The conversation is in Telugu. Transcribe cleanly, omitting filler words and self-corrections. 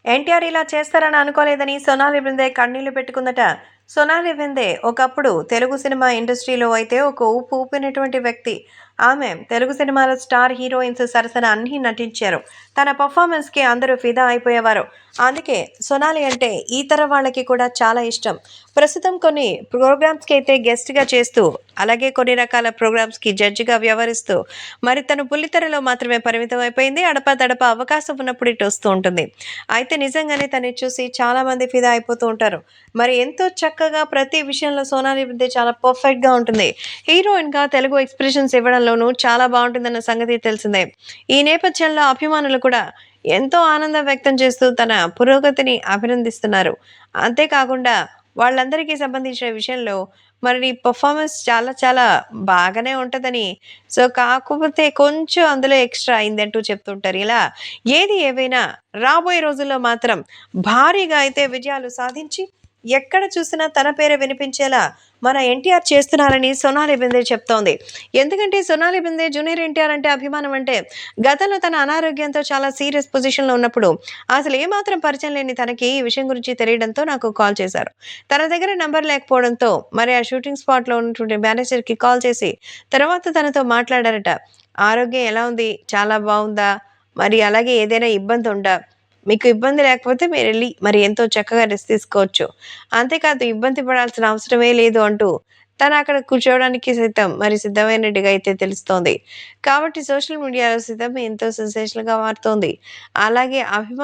ఎన్టీఆర్ ఇలా చేస్తారని అనుకోలేదని సోనాలి బెందే కన్నీళ్లు పెట్టుకుందట. సోనాలి బెందే ఒకప్పుడు తెలుగు సినిమా ఇండస్ట్రీలో అయితే ఒక ఊపు ఊపినటువంటి వ్యక్తి. ఆమె తెలుగు సినిమాలో స్టార్ హీరోయిన్స్ సరసన అన్నీ నటించారు. తన పర్ఫార్మెన్స్కి అందరూ ఫిదా అయిపోయేవారు. అందుకే సోనాలి అంటే ఈ తరం వాళ్ళకి కూడా చాలా ఇష్టం. ప్రస్తుతం కొన్ని ప్రోగ్రామ్స్కి అయితే గెస్ట్గా చేస్తూ, అలాగే కొన్ని రకాల ప్రోగ్రామ్స్కి జడ్జిగా వ్యవహరిస్తూ, మరి తను బుల్లితెరలో మాత్రమే పరిమితం అయిపోయింది. అడపాదడపా అవకాశం ఉన్నప్పుడు ఇటు వస్తూ ఉంటుంది. అయితే నిజంగానే తనని చూసి చాలామంది ఫిదా అయిపోతూ ఉంటారు. మరి ఎంతో చక్కగా ప్రతి విషయంలో సోనాలి బిందే చాలా పర్ఫెక్ట్‌గా ఉంటుంది. హీరోయిన్‌గా తెలుగు ఎక్స్‌ప్రెషన్స్ ఇవ్వడంలోనూ చాలా బావుంటుందన్న సంగతి తెలిసిందే. ఈ నేపథ్యంలో అభిమానులు కూడా ఎంతో ఆనందం వ్యక్తం చేస్తూ తన పురోగతిని అభినందిస్తున్నారు. అంతేకాకుండా వాళ్ళందరికీ సంబంధించిన విషయంలో మరి నీ పెర్ఫార్మన్స్ చాలా చాలా బాగానే ఉంటదని, కాకపోతే కొంచెం అందులో ఎక్స్‌ట్రా అయిందంటూ చెప్తుంటారు. ఇలా ఏది ఏవైనా రాబోయే రోజుల్లో మాత్రం భారీగా అయితే విజయాలు సాధించి ఎక్కడ చూసినా తన పేరే వినిపించేలా మన ఎన్టీఆర్ చేస్తున్నారని సోనాలి బెందే చెప్తోంది. ఎందుకంటే సోనాలి బెందే జూనియర్ ఎన్టీఆర్ అంటే అభిమానం అంటే గతంలో తన అనారోగ్యంతో చాలా సీరియస్ పొజిషన్‌లో ఉన్నప్పుడు అసలు ఏమాత్రం పరిచయం లేని తనకి ఈ విషయం గురించి తెలియడంతో నాకు కాల్ చేశారు. తన దగ్గర నంబర్ లేకపోవడంతో మరి ఆ షూటింగ్ స్పాట్‌లో ఉన్నటువంటి మేనేజర్‌కి కాల్ చేసి తర్వాత తనతో మాట్లాడారట. ఆరోగ్యం ఎలా ఉంది? చాలా బావుందా? మరి అలాగే ఏదైనా ఇబ్బంది ఉందా? మీకు ఇబ్బంది లేకపోతే మీరెళ్లి మరి ఎంతో చక్కగా రెస్ట్ తీసుకోవచ్చు. అంతేకాదు ఇబ్బంది పడాల్సిన అవసరమే లేదు అంటూ తనక్కడ కూర్చోవడానికి సైతం మరి సిద్ధమైనట్టుగా అయితే తెలుస్తోంది. కాబట్టి సోషల్ మీడియాలో సైతం ఎంతో సెన్సేషనల్‌గా మారుతోంది. అలాగే